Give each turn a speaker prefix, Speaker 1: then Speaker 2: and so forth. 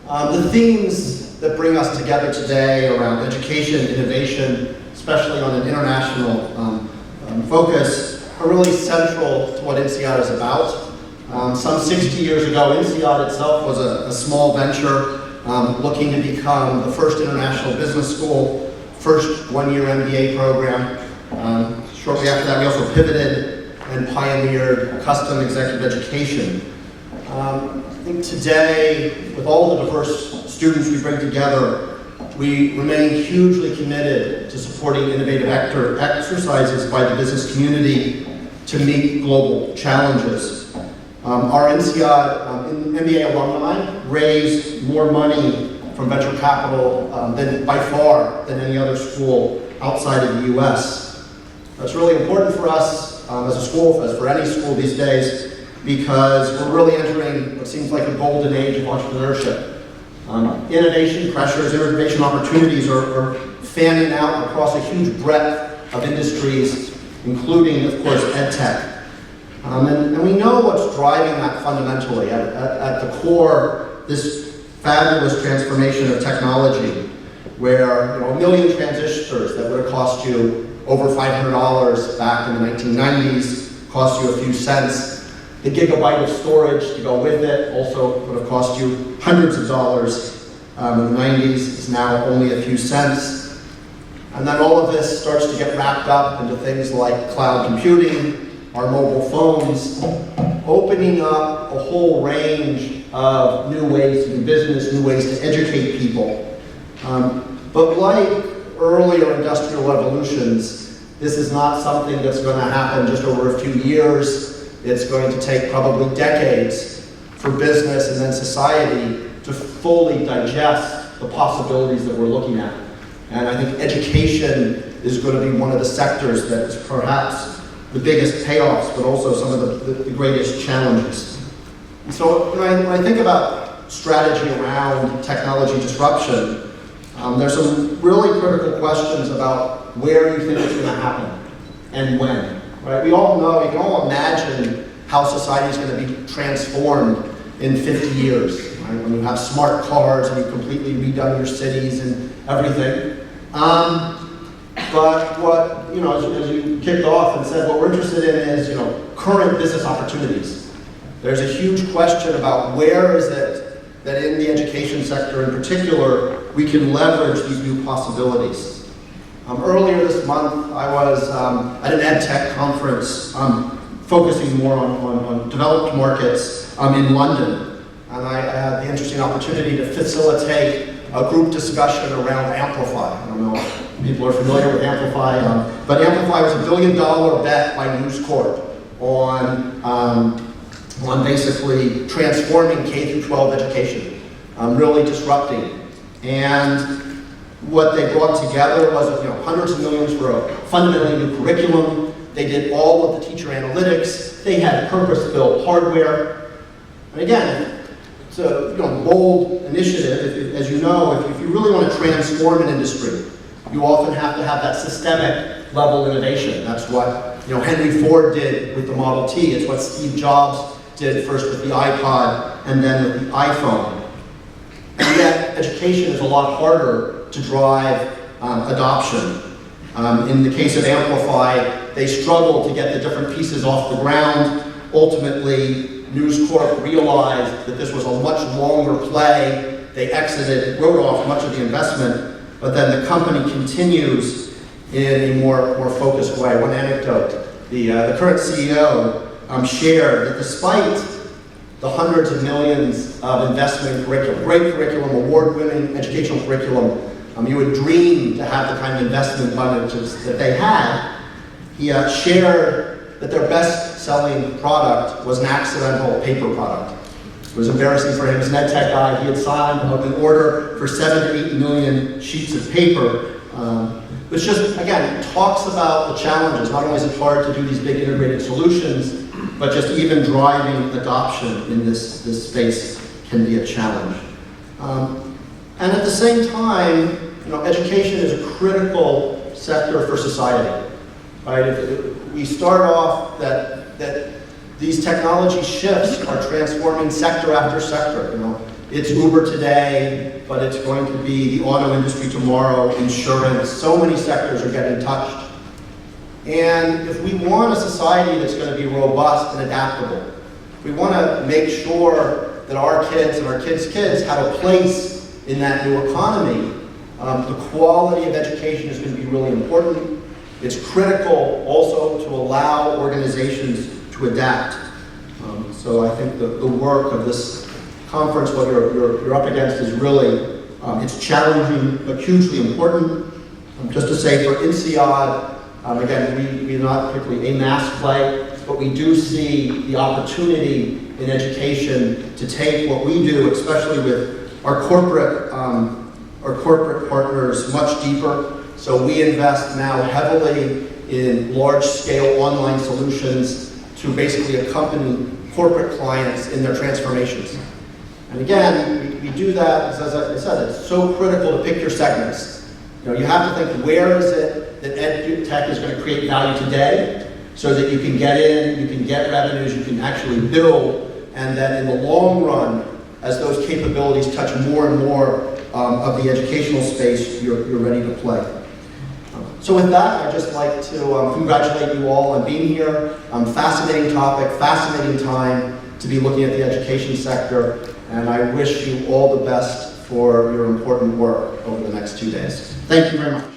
Speaker 1: The themes that bring us together today around education, innovation, especially on an international focus, are really central to what INSEAD is about. Some 60 years ago, INSEAD itself was a small venture looking to become the first international business school, first one-year MBA program. Shortly after that, we also pivoted and pioneered custom executive education. I think today, with all the diverse students we bring together, we remain hugely committed to supporting innovative exercises by the business community to meet global challenges. Our INSEAD MBA alumni raised more money from venture capital by far than any other school outside of the US. That's really important for us as a school, as for any school these days, because we're really entering what seems like a golden age of entrepreneurship. Innovation pressures, innovation opportunities are fanning out across a huge breadth of industries, including, of course, ed tech. And we know what's driving that fundamentally. At the core, this fabulous transformation of technology, where 1 million transistors that would have cost you over $500 back in the 1990s cost you a few cents. The gigabyte of storage to go with it also would have cost you hundreds of dollars in the 90s. It's now only a few cents. And then all of this starts to get wrapped up into things like cloud computing, our mobile phones, opening up a whole range of new ways to do business, new ways to educate people. But like earlier industrial revolutions, this is not something that's going to happen just over a few years. It's going to take probably decades for business and then society to fully digest the possibilities that we're looking at. And I think education is going to be one of the sectors that is perhaps the biggest payoffs, but also some of the greatest challenges. And so when I think about strategy around technology disruption, there's some really critical questions about where you think it's going to happen and when. Right? We all know, you can all imagine how society is going to be transformed in 50 years. Right? When you have smart cars and you completely redone your cities and everything. But what, as you kicked off and said, what we're interested in is, current business opportunities. There's a huge question about where is it that in the education sector in particular, we can leverage these new possibilities. Earlier this month, I was at an ed tech conference focusing more on developed markets in London. And I had the interesting opportunity to facilitate a group discussion around Amplify. I don't know if people are familiar with Amplify, but Amplify was $1 billion bet by News Corp on basically transforming K-12 education, really disrupting. And what they brought together was hundreds of millions for a fundamentally new curriculum. They did all of the teacher analytics. They had purpose-built hardware. And again, it's a bold initiative. As you know, if you really want to transform an industry, you often have to have that systemic level innovation. That's what Henry Ford did with the Model T. It's what Steve Jobs did first with the iPod and then with the iPhone. And yet, education is a lot harder to drive adoption. In the case of Amplify, they struggled to get the different pieces off the ground. Ultimately, News Corp realized that this was a much longer play. They exited, wrote off much of the investment, but then the company continues in a more focused way. One anecdote, the current CEO shared that despite the hundreds of millions of investment in curriculum, great curriculum, award-winning educational curriculum, you would dream to have the kind of investment budgets that they had. He shared that their best-selling product was an accidental paper product. It was embarrassing for him as an ed tech guy. He had signed an order for 7 to 8 million sheets of paper, which just, again, talks about the challenges. Not only is it hard to do these big integrated solutions, but just even driving adoption in this space can be a challenge. And at the same time, education is a critical sector for society. Right? If we start off that these technology shifts are transforming sector after sector. It's Uber today, but it's going to be the auto industry tomorrow, insurance. So many sectors are getting touched. And if we want a society that's going to be robust and adaptable, we want to make sure that our kids and our kids' kids have a place in that new economy. The quality of education is going to be really important. It's critical also to allow organizations to adapt. So I think the work of this conference, what you're up against, is really, it's challenging but hugely important. Just to say for INSEAD, again, we're not particularly a mass play, but we do see the opportunity in education to take what we do, especially with our corporate partners, much deeper. So we invest now heavily in large-scale online solutions to basically accompany corporate clients in their transformations. And again, we do that, as I said, it's so critical to pick your segments. You know, you have to think, where is it that ed tech is going to create value today, so that you can get in, you can get revenues, you can actually build, and that in the long run, as those capabilities touch more and more of the educational space, you're ready to play. So with that, I'd just like to congratulate you all on being here. Fascinating topic, fascinating time to be looking at the education sector, and I wish you all the best for your important work over the next 2 days. Thank you very much.